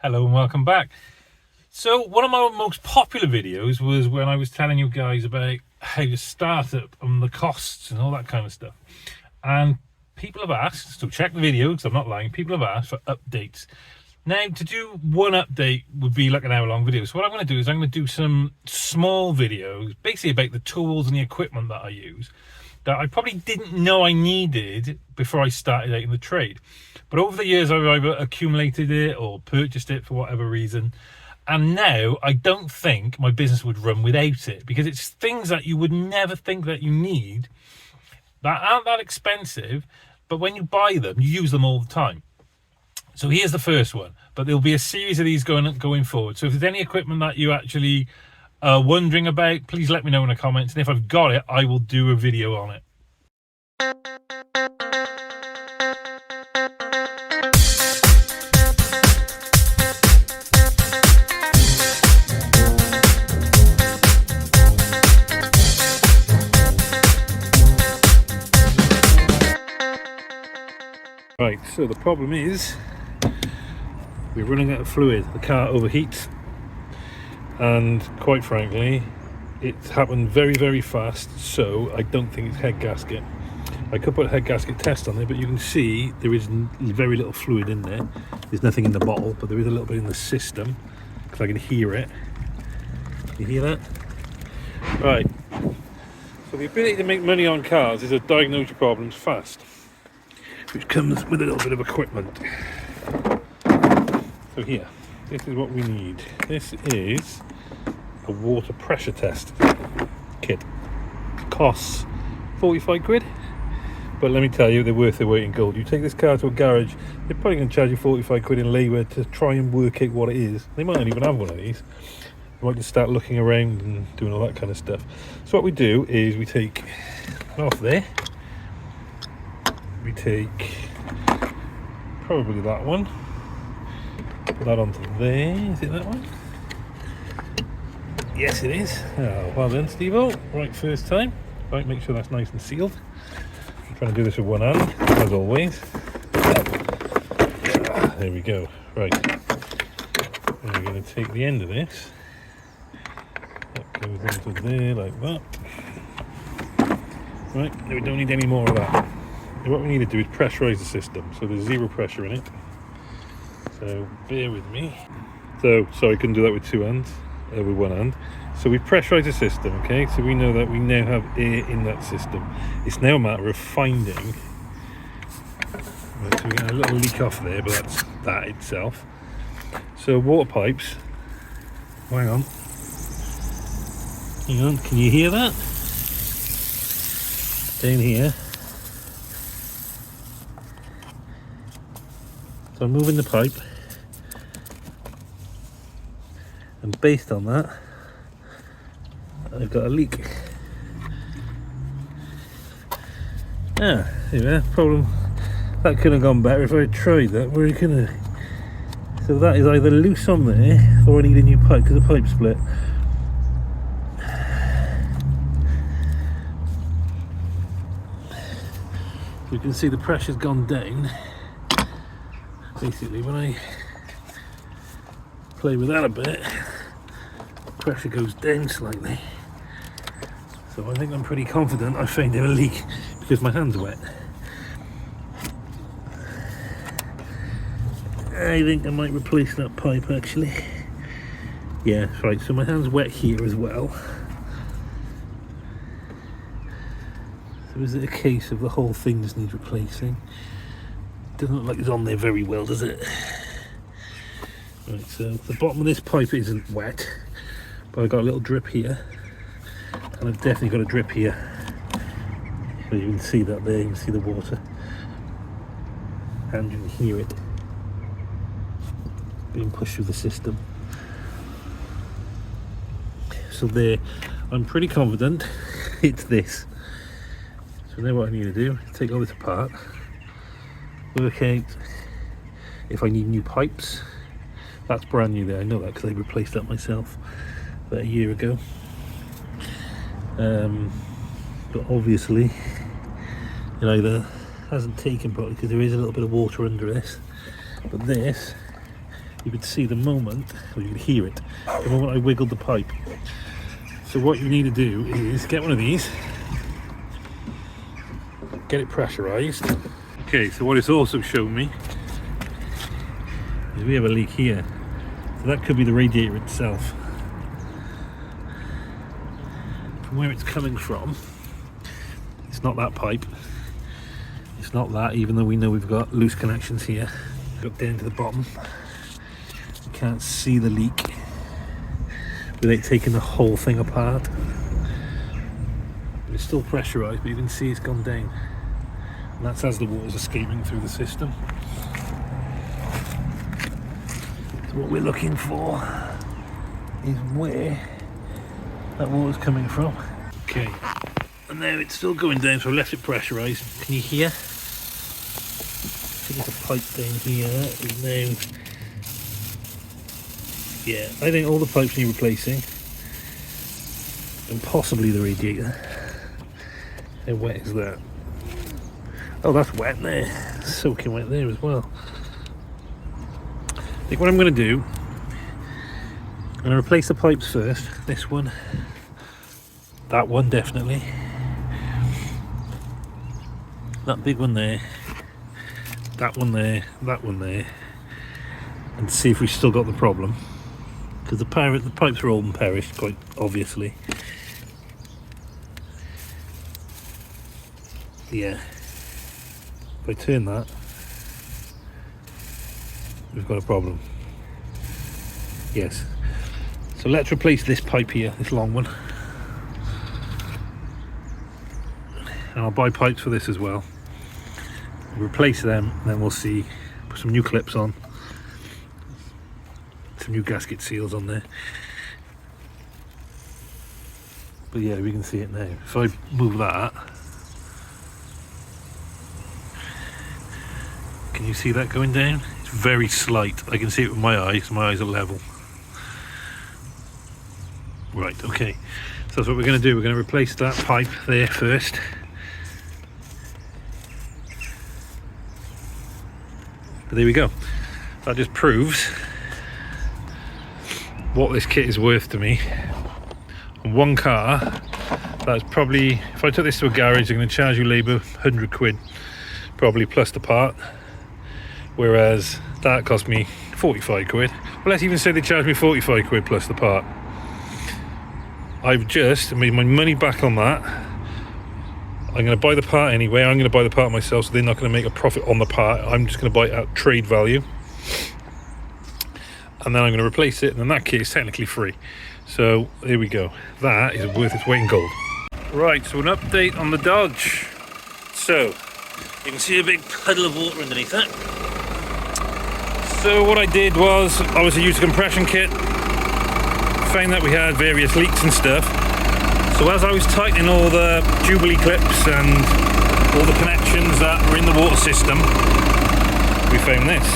Hello and welcome back. So one of my most popular videos was when I was telling you guys about how to start up and the costs and all that kind of stuff. And people have asked, so check the video because I'm not lying, people have asked for updates. Now, to do one update would be like an hour-long video. So what I'm going to do is I'm going to do some small videos, basically about the tools and the equipment that I use, that I probably didn't know I needed before I started out in the trade. But over the years, I've either accumulated it or purchased it for whatever reason. And now I don't think my business would run without it, because it's things that you would never think that you need, that aren't that expensive, but when you buy them, you use them all the time. So here's the first one, but there'll be a series of these going forward. So if there's any equipment that you actually are wondering about, please let me know in the comments. And if I've got it, I will do a video on it. Right, so the problem is we're running out of fluid. The car overheats, and quite frankly it's happened very fast, so I don't think it's head gasket. I could put a head gasket test on there, but you can see there is very little fluid in there. There's nothing in the bottle, but there is a little bit in the system because I can hear it. You hear that? Right, so the ability to make money on cars is to diagnose your problems fast, which comes with a little bit of equipment. So here, this is what we need. This is a water pressure test kit. Costs 45 quid, but let me tell you, they're worth their weight in gold. You take this car to a garage, they're probably going to charge you 45 quid in labour to try and work out what it is. They might not even have one of these. You might just start looking around and doing all that kind of stuff. So what we do is we take it off there. We take probably that one, put that onto there. Is it that one? Yes, it is. Oh, well done, Steve-o. Right, first time. Right, make sure that's nice and sealed. I'm trying to do this with one hand, as always. There we go. Right, and we're going to take the end of this. That goes into there like that. Right, we don't need any more of that. What we need to do is pressurize the system, so there's zero pressure in it. So bear with me. So sorry, I couldn't do that with two hands, with one hand. So we pressurize the system, okay? So we know that we now have air in that system. It's now a matter of finding. Right, so we get a little leak off there, but that's that itself. So water pipes. Hang on. Hang on. Can you hear that? Down here. So I'm moving the pipe, and based on that, I've got a leak. There we are. Problem, that could have gone better if I had tried that. Where it could have. So that is either loose on there, or I need a new pipe because the pipe split. So you can see the pressure's gone down. Basically, when I play with that a bit, pressure goes down slightly. So I think I'm pretty confident I found a leak because my hand's wet. I think I might replace that pipe actually. Yeah, right, so my hand's wet here as well. So is it a case of the whole thing just needs replacing? Doesn't look like it's on there very well, does it? Right, so the bottom of this pipe isn't wet, but I've got a little drip here, and I've definitely got a drip here. So you can see that there, you can see the water, and you can hear it being pushed through the system. So there, I'm pretty confident it's this. So now what I need to do is take all this apart, work out if I need new pipes. That's brand new there, I know that because I replaced that myself about a year ago. But obviously it either hasn't taken properly because there is a little bit of water under this, but this you could see the moment, or you could hear it, the moment I wiggled the pipe. So what you need to do is get one of these, get it pressurized. Okay, so what it's also shown me is we have a leak here. So that could be the radiator itself. From where it's coming from, it's not that pipe. It's not that, even though we know we've got loose connections here. Got down to the bottom. You can't see the leak without taking the whole thing apart. It's still pressurized, but you can see it's gone down. And that's as the water's escaping through the system. So what we're looking for is where that water's coming from. Okay, and now it's still going down, so I left it pressurized. Can you hear? I think there's a pipe down here. Is now, yeah, I think all the pipes need replacing, and possibly the radiator. How wet is that? Oh, that's wet there. Soaking wet there as well. I think what I'm going to do, I'm going to replace the pipes first. This one, that one definitely, that big one there, that one there, that one there, and see if we've still got the problem. Because the pipes are old and perished, quite obviously. Yeah. If I turn that, we've got a problem. Yes. So let's replace this pipe here, this long one. And I'll buy pipes for this as well. Replace them, and then we'll see. Put some new clips on. Some new gasket seals on there. But yeah, we can see it now. If I move that, can you see that going down? It's very slight. I can see it with my eyes. My eyes are level. Right, okay. So that's what we're going to do. We're going to replace that pipe there first. But there we go. That just proves what this kit is worth to me. On one car, that's probably, if I took this to a garage, they're going to charge you labour 100 quid, probably plus the part. Whereas that cost me 45 quid. Well, let's even say they charged me 45 quid plus the part. I've just made my money back on that. I'm going to buy the part anyway. I'm going to buy the part myself, so they're not going to make a profit on the part. I'm just going to buy it at trade value. And then I'm going to replace it, and then that kit is technically free. So there we go. That is worth its weight in gold. Right, so an update on the Dodge. So you can see a big puddle of water underneath it. So what I did was, obviously used a compression kit, found that we had various leaks and stuff. So as I was tightening all the Jubilee clips and all the connections that were in the water system, we found this.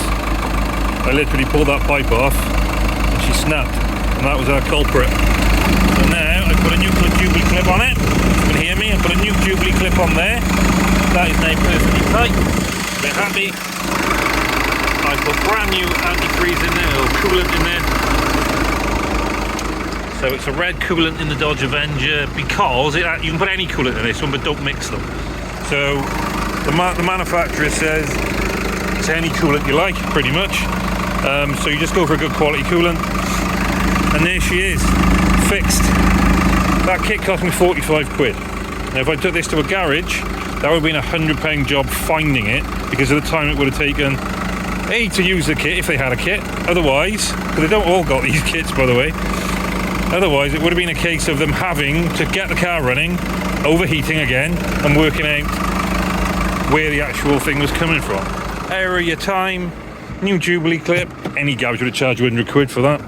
I literally pulled that pipe off and she snapped, and that was our culprit. So now I put a new Jubilee clip on it. You can hear me, I put a new Jubilee clip on there. That is now perfectly tight. We're happy. I put brand new antifreeze in there, or coolant in there. So it's a red coolant in the Dodge Avenger, because you can put any coolant in this one, but don't mix them. So the manufacturer says it's any coolant you like, pretty much. So you just go for a good quality coolant. And there she is, fixed. That kit cost me 45 quid. Now if I took this to a garage, that would have been a £100 job finding it, because of the time it would have taken to use the kit if they had a kit. Otherwise, because they don't all got these kits, by the way. Otherwise, it would have been a case of them having to get the car running, overheating again, and working out where the actual thing was coming from. Error your time, new Jubilee clip. Any garage would have charged you 100 quid for that.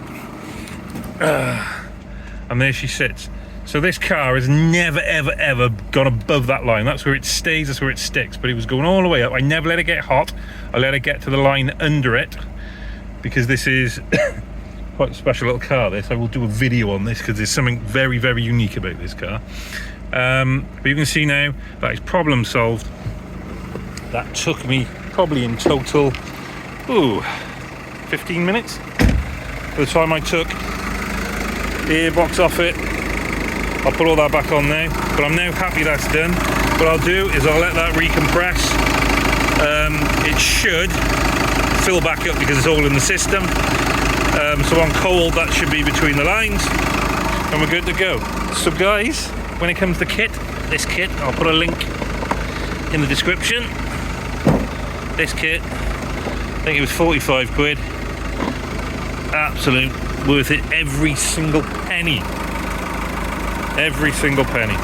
And there she sits. So this car has never, ever, ever gone above that line. That's where it stays, that's where it sticks. But it was going all the way up. I never let it get hot. I let it get to the line under it, because this is quite a special little car, this. I will do a video on this because there's something very, very unique about this car. But you can see now that is problem solved. That took me probably in total 15 minutes. By the time I took the airbox off it, I'll put all that back on now, but I'm now happy that's done. What I'll do is I'll let that recompress. It should fill back up because it's all in the system. So on cold, that should be between the lines, and we're good to go. So guys, when it comes to this kit, I'll put a link in the description. This kit, I think it was 45 quid. Absolute worth it, every single penny. Every single penny.